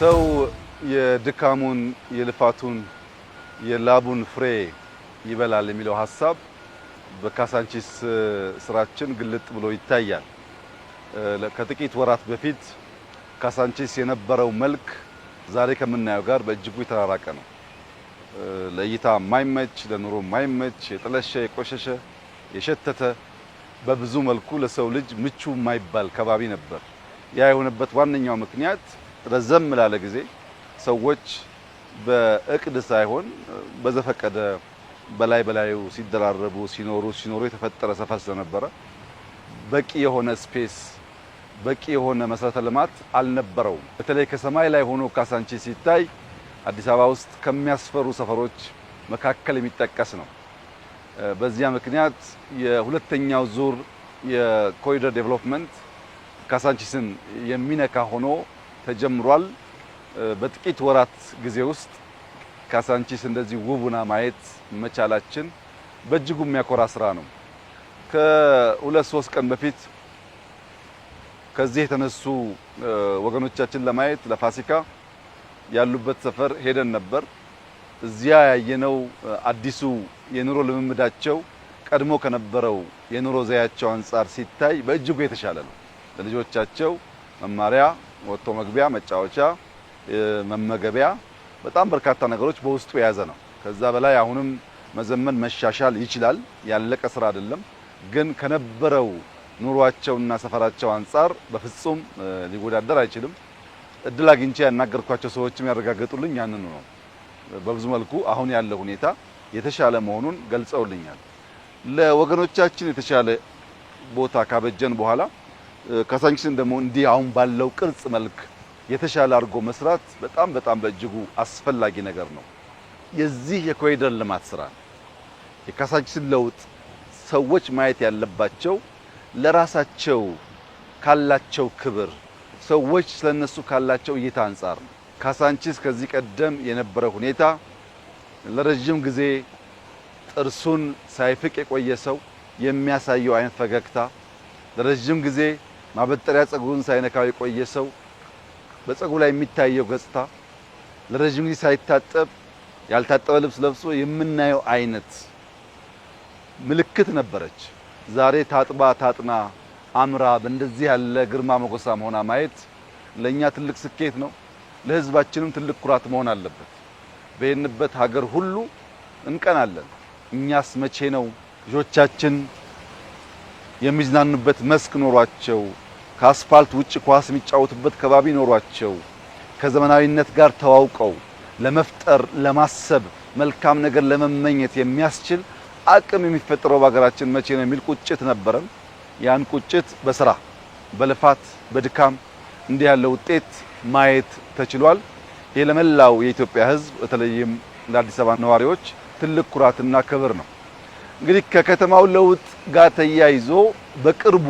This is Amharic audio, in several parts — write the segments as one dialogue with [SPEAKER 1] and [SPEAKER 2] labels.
[SPEAKER 1] ሰው የድካሙን የልፋቱን የላቡን ፍሬ ይበላል የሚለው ሐሳብ በካሳንቺስ ስራችን ግልጥ ብሎ ይታያል። ከጥቂት ወራት በፊት ካሳንቺስ የነበረው መልክ ዛሬ ከምናየው ጋር በእጅጉ የተራራቀ ነው። ለእይታ የማይመች ለኑሮ የማይመች የጠለሸ የቆሸሸ የሸተተ በብዙ መልኩ ለሰው ልጅ ምቹ የማይባል ከባቢ ነበር። ያ የሆነበት ዋነኛው ምክንያት ረዘም ላለ ጊዜ ሰዎች በእቅድ ሳይሆን በዘፈቀደ በላዩ ሲደራረቡ ሲኖሩ የተፈጠረ ሰፈር ስለነበረ በቂ የሆነ ስፔስ በቂ የሆነ መሰረተ ልማት አልነበረውም። በተለይ ከሰማይ ላይ ሆኖ ካሳንቺስ ሲታይ አዲስ አበባ ውስጥ ከሚያስፈሩ ሰፈሮች መካከል የሚጠቀስ ነው። በዚያ ምክንያት የሁለተኛው ዙር የኮሪደር ዴቨሎፕመንት ካሳንቺስን የሚነካ ሆኖ ተጀምሯል። በጥቂት ወራት ጊዜ ውስጥ ካሳንቺስ እንደዚህ ውቡና ማየት መቻላችን በእጅጉ የሚያኮራ ስራ ነው። ከ2-3 ቀን በፊት ከዚህ የተነሱ ወገኖቻችን ለማየት ለፋሲካ ያሉበት ሰፈር ሄደን ነበር። እዚያ ያየነው አዲሱ የኑሮ ልምምዳቸው ቀድሞ ከነበረው የኑሮ ዘያቸው አንጻር ሲታይ በእጅጉ የተሻለ ነው። ለልጆቻቸው መማሪያ፣ ወጥቶ መግቢያ፣ መጫወቻ፣ መመገቢያ በጣም በርካታ ነገሮች በውስጡ የያዘ ነው። ከዛ በላይ አሁንም መዘመን መሻሻል ይችላል። ያለቀ ስራ አይደለም። ግን ከነበረው ኑሯቸውና ሰፈራቸው አንጻር በፍጹም ሊወዳደር አይችልም። እድል አግኝቼ ያናገርኳቸው ሰዎችም ያረጋገጡልኝ ያንኑ ነው። በብዙ መልኩ አሁን ያለው ሁኔታ የተሻለ መሆኑን ገልጸውልኛል። ለወገኖቻችን የተሻለ ቦታ ካበጀን በኋላ ካሳንቺስን ደግሞ እንዲህ አሁን ባለው ቅርጽ መልክ የተሻለ አድርጎ መስራት በጣም በእጅጉ አስፈላጊ ነገር ነው። የዚህ የኮሪደር ልማት ስራ የካሳንቺስን ለውጥ ሰዎች ማየት ያለባቸው ለራሳቸው ካላቸው ክብር፣ ሰዎች ስለነሱ ካላቸው እይታ አንጻር ነው። ካሳንቺስ ከዚህ ቀደም የነበረ ሁኔታ ለረጅም ጊዜ ጥርሱን ሳይፍቅ የቆየ ሰው የሚያሳየው አይነት ፈገግታ፣ ለረጅም ጊዜ ማበጠሪያ ጸጉሩን ሳይነካው የቆየ ሰው በጸጉሩ ላይ የሚታየው ገጽታ፣ ለረጅም ጊዜ ሳይታጠብ ያልታጠበ ልብስ ለብሶ የምናየው አይነት ምልክት ነበረች። ዛሬ ታጥባ ታጥና አምራ በእንደዚህ ያለ ግርማ ሞገሳም ሆና ማየት ለኛ ትልቅ ስኬት ነው። ለህዝባችንም ትልቅ ኩራት መሆን አለበት። በየንበት ሀገር ሁሉ እንቀናለን። እኛስ መቼ ነው ልጆቻችን የሚዝናኑበት መስክ ኖሯቸው ከአስፋልት ውጭ ኳስ የሚጫወቱበት ከባቢ ኖሯቸው ከዘመናዊነት ጋር ተዋውቀው ለመፍጠር ለማሰብ መልካም ነገር ለመመኘት የሚያስችል አቅም የሚፈጠረው በሀገራችን መቼ ነው የሚል ቁጭት ነበረን። ያን ቁጭት በስራ በልፋት በድካም እንዲህ ያለ ውጤት ማየት ተችሏል። ይሄ ለመላው የኢትዮጵያ ሕዝብ በተለይም ለአዲስ አበባ ነዋሪዎች ትልቅ ኩራትና ክብር ነው። እንግዲህ ከከተማው ለውጥ ጋር ተያይዞ በቅርቡ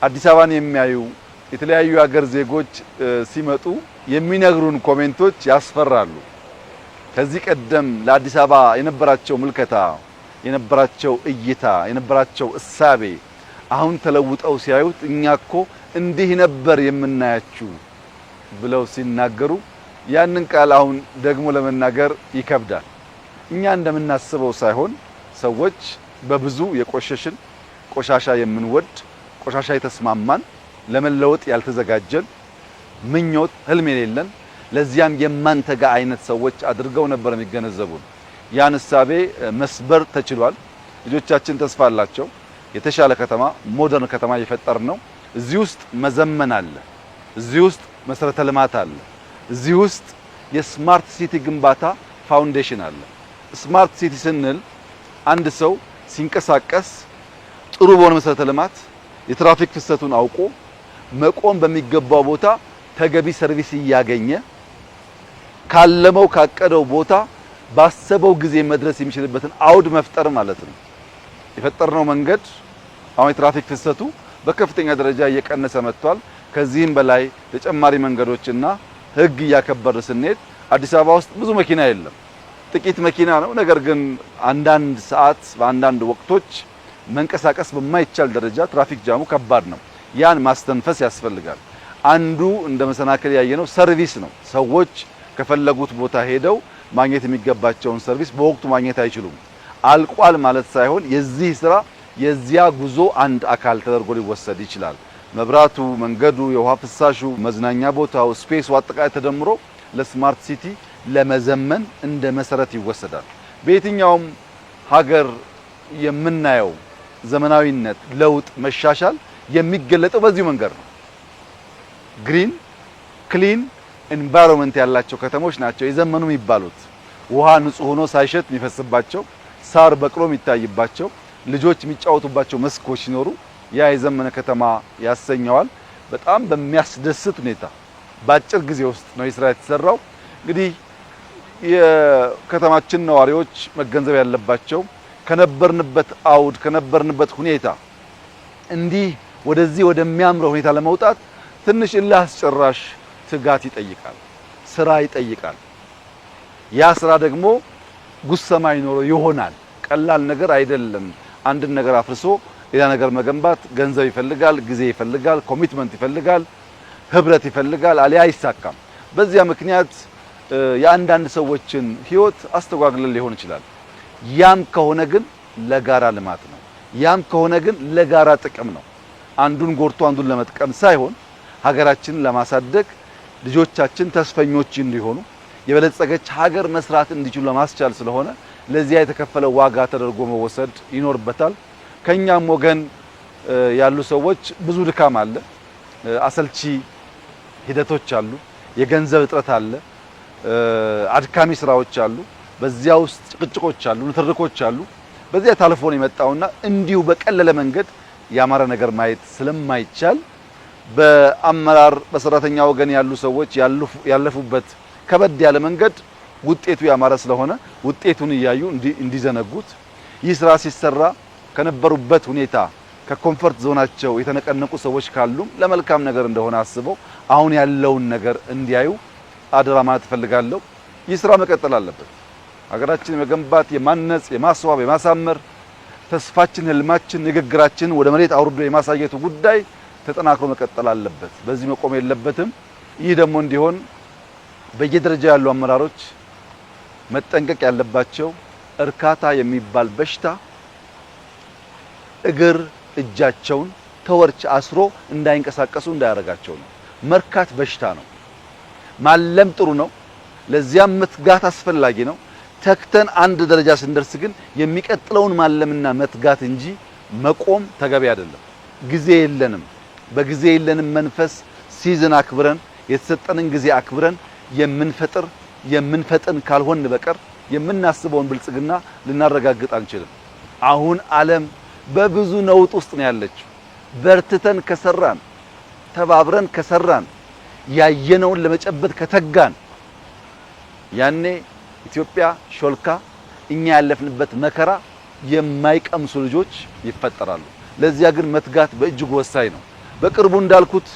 [SPEAKER 1] አዲስ አበባን የሚያዩ የተለያዩ ሀገር ዜጎች ሲመጡ የሚነግሩን ኮሜንቶች ያስፈራሉ። ከዚህ ቀደም ለአዲስ አበባ የነበራቸው ምልከታ፣ የነበራቸው እይታ፣ የነበራቸው እሳቤ አሁን ተለውጠው ሲያዩት እኛኮ እንዲህ ነበር የምናያችሁ ብለው ሲናገሩ ያንን ቃል አሁን ደግሞ ለመናገር ይከብዳል። እኛ እንደምናስበው ሳይሆን ሰዎች በብዙ የቆሸሽን ቆሻሻ የምንወድ ቆሻሻ የተስማማን ለመለወጥ ያልተዘጋጀን ምኞት ህልም የሌለን ለዚያም የማንተጋ አይነት ሰዎች አድርገው ነበር የሚገነዘቡን። ያን እሳቤ መስበር ተችሏል። ልጆቻችን ተስፋ አላቸው። የተሻለ ከተማ ሞደርን ከተማ እየፈጠር ነው። እዚህ ውስጥ መዘመን አለ። እዚህ ውስጥ መሰረተ ልማት አለ። እዚህ ውስጥ የስማርት ሲቲ ግንባታ ፋውንዴሽን አለ። ስማርት ሲቲ ስንል አንድ ሰው ሲንቀሳቀስ ጥሩ በሆነ መሰረተ ልማት የትራፊክ ፍሰቱን አውቆ መቆም በሚገባው ቦታ ተገቢ ሰርቪስ እያገኘ ካለመው ካቀደው ቦታ ባሰበው ጊዜ መድረስ የሚችልበትን አውድ መፍጠር ማለት ነው። የፈጠርነው መንገድ አሁን የትራፊክ ፍሰቱ በከፍተኛ ደረጃ እየቀነሰ መጥቷል። ከዚህም በላይ ተጨማሪ መንገዶችና ህግ እያከበረ ስንሄድ አዲስ አበባ ውስጥ ብዙ መኪና የለም፣ ጥቂት መኪና ነው። ነገር ግን አንዳንድ ሰዓት በአንዳንድ ወቅቶች መንቀሳቀስ በማይቻል ደረጃ ትራፊክ ጃሙ ከባድ ነው። ያን ማስተንፈስ ያስፈልጋል። አንዱ እንደ መሰናከል ያየነው ሰርቪስ ነው። ሰዎች ከፈለጉት ቦታ ሄደው ማግኘት የሚገባቸውን ሰርቪስ በወቅቱ ማግኘት አይችሉም። አልቋል ማለት ሳይሆን የዚህ ስራ የዚያ ጉዞ አንድ አካል ተደርጎ ሊወሰድ ይችላል። መብራቱ፣ መንገዱ፣ የውሃ ፍሳሹ፣ መዝናኛ ቦታው፣ ስፔሱ አጠቃላይ ተደምሮ ለስማርት ሲቲ ለመዘመን እንደ መሰረት ይወሰዳል። በየትኛውም ሀገር የምናየው ዘመናዊነት፣ ለውጥ፣ መሻሻል የሚገለጠው በዚሁ መንገድ ነው። ግሪን ክሊን ኤንቫይሮንመንት ያላቸው ከተሞች ናቸው የዘመኑ የሚባሉት። ውሃ ንጹህ ሆኖ ሳይሸት የሚፈስባቸው፣ ሳር በቅሎ የሚታይባቸው፣ ልጆች የሚጫወቱባቸው መስኮች ሲኖሩ ያ የዘመነ ከተማ ያሰኘዋል። በጣም በሚያስደስት ሁኔታ በአጭር ጊዜ ውስጥ ነው ስራ የተሰራው። እንግዲህ የከተማችን ነዋሪዎች መገንዘብ ያለባቸው ከነበርንበት አውድ ከነበርንበት ሁኔታ እንዲህ ወደዚህ ወደሚያምረው ሁኔታ ለመውጣት ትንሽ እልህ አስጨራሽ ትጋት ይጠይቃል፣ ስራ ይጠይቃል። ያ ስራ ደግሞ ጉሰማ ይኖረው ይሆናል። ቀላል ነገር አይደለም። አንድን ነገር አፍርሶ ሌላ ነገር መገንባት ገንዘብ ይፈልጋል፣ ጊዜ ይፈልጋል፣ ኮሚትመንት ይፈልጋል፣ ህብረት ይፈልጋል። አሊያ አይሳካም። በዚያ ምክንያት የአንዳንድ ሰዎችን ህይወት አስተጓግለን ሊሆን ይችላል። ያም ከሆነ ግን ለጋራ ልማት ነው። ያም ከሆነ ግን ለጋራ ጥቅም ነው። አንዱን ጎርቶ አንዱን ለመጥቀም ሳይሆን ሀገራችንን ለማሳደግ ልጆቻችን ተስፈኞች እንዲሆኑ የበለጸገች ሀገር መስራት እንዲችሉ ለማስቻል ስለሆነ ለዚያ የተከፈለ ዋጋ ተደርጎ መወሰድ ይኖርበታል። ከኛም ወገን ያሉ ሰዎች ብዙ ድካም አለ፣ አሰልቺ ሂደቶች አሉ፣ የገንዘብ እጥረት አለ፣ አድካሚ ስራዎች አሉ፣ በዚያ ውስጥ ጭቅጭቆች አሉ፣ ንትርኮች አሉ። በዚያ ታልፎ ነው የመጣውና እንዲሁ በቀለለ መንገድ ያማረ ነገር ማየት ስለማይቻል በአመራር በሰራተኛ ወገን ያሉ ሰዎች ያለፉበት ከበድ ያለ መንገድ ውጤቱ ያማረ ስለሆነ ውጤቱን እያዩ እንዲዘነጉት ይህ ስራ ሲሰራ ከነበሩበት ሁኔታ ከኮምፎርት ዞናቸው የተነቀነቁ ሰዎች ካሉ ለመልካም ነገር እንደሆነ አስበው አሁን ያለውን ነገር እንዲያዩ አደራ ማለት እፈልጋለሁ። ይህ ስራ መቀጠል አለበት። ሀገራችን የመገንባት የማነጽ የማስዋብ የማሳመር ተስፋችን ህልማችን ንግግራችን ወደ መሬት አውርዶ የማሳየቱ ጉዳይ ተጠናክሮ መቀጠል አለበት። በዚህ መቆም የለበትም። ይህ ደግሞ እንዲሆን በየደረጃ ያሉ አመራሮች መጠንቀቅ ያለባቸው እርካታ የሚባል በሽታ እግር እጃቸውን ተወርች አስሮ እንዳይንቀሳቀሱ እንዳያረጋቸው ነው። መርካት በሽታ ነው። ማለም ጥሩ ነው። ለዚያም መትጋት አስፈላጊ ነው። ተክተን አንድ ደረጃ ስንደርስ ግን የሚቀጥለውን ማለምና መትጋት እንጂ መቆም ተገቢ አይደለም። ጊዜ የለንም። በጊዜ የለንም መንፈስ ሲዝን አክብረን የተሰጠንን ጊዜ አክብረን የምንፈጥን ካልሆን በቀር የምናስበውን ብልጽግና ልናረጋግጥ አንችልም። አሁን ዓለም በብዙ ነውጥ ውስጥ ነው ያለችው። በርትተን ከሰራን ተባብረን ከሰራን ያየነውን ለመጨበጥ ከተጋን ያኔ ኢትዮጵያ ሾልካ እኛ ያለፍንበት መከራ የማይቀምሱ ልጆች ይፈጠራሉ። ለዚያ ግን መትጋት በእጅጉ ወሳኝ ነው። በቅርቡ እንዳልኩት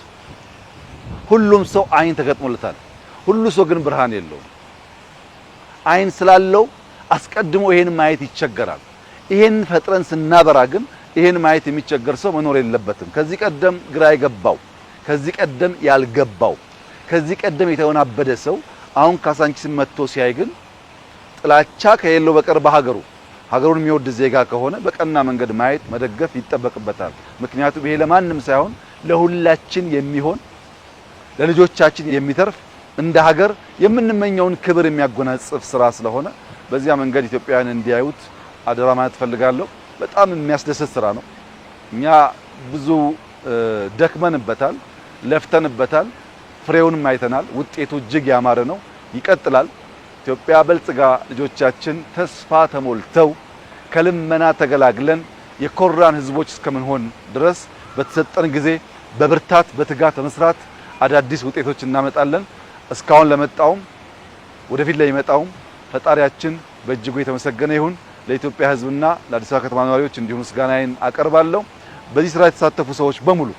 [SPEAKER 1] ሁሉም ሰው አይን ተገጥሞለታል። ሁሉ ሰው ግን ብርሃን የለውም። አይን ስላለው አስቀድሞ ይሄን ማየት ይቸገራል። ይሄን ፈጥረን ስናበራ ግን ይሄን ማየት የሚቸገር ሰው መኖር የለበትም። ከዚህ ቀደም ግራ የገባው፣ ከዚህ ቀደም ያልገባው፣ ከዚህ ቀደም የተወናበደ ሰው አሁን ካሳንቺስን መጥቶ ሲያይ ግን ጥላቻ ከሌለው በቀር ሀገሩን የሚወድ ዜጋ ከሆነ በቀና መንገድ ማየት መደገፍ ይጠበቅበታል። ምክንያቱም ይሄ ለማንም ሳይሆን ለሁላችን የሚሆን ለልጆቻችን የሚተርፍ እንደ ሀገር የምንመኘውን ክብር የሚያጎናጽፍ ስራ ስለሆነ በዚያ መንገድ ኢትዮጵያውያን እንዲያዩት አደራ ማለት ፈልጋለሁ። በጣም የሚያስደስት ስራ ነው። እኛ ብዙ ደክመንበታል፣ ለፍተንበታል፣ ፍሬውንም አይተናል። ውጤቱ እጅግ ያማረ ነው። ይቀጥላል። ኢትዮጵያ በልጽጋ ልጆቻችን ተስፋ ተሞልተው ከልመና ተገላግለን የኮራን ህዝቦች እስከምንሆን ድረስ በተሰጠን ጊዜ በብርታት በትጋት በመስራት አዳዲስ ውጤቶች እናመጣለን። እስካሁን ለመጣውም ወደፊት ለሚመጣውም ፈጣሪያችን በእጅጉ የተመሰገነ ይሁን። ለኢትዮጵያ ህዝብና ለአዲስ አበባ ከተማ ነዋሪዎች እንዲሁም ምስጋናዬን አቀርባለሁ። በዚህ ስራ የተሳተፉ ሰዎች በሙሉ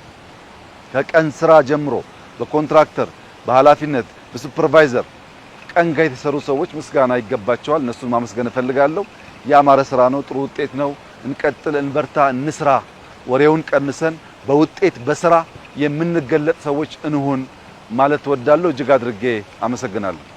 [SPEAKER 1] ከቀን ስራ ጀምሮ በኮንትራክተር፣ በኃላፊነት፣ በሱፐርቫይዘር ቀን ጋር የተሰሩ ሰዎች ምስጋና ይገባቸዋል። እነሱን ማመስገን እፈልጋለሁ። ያማረ ስራ ነው። ጥሩ ውጤት ነው። እንቀጥል፣ እንበርታ፣ እንስራ። ወሬውን ቀንሰን በውጤት በስራ የምንገለጥ ሰዎች እንሁን ማለት ወዳለሁ። እጅግ አድርጌ አመሰግናለሁ።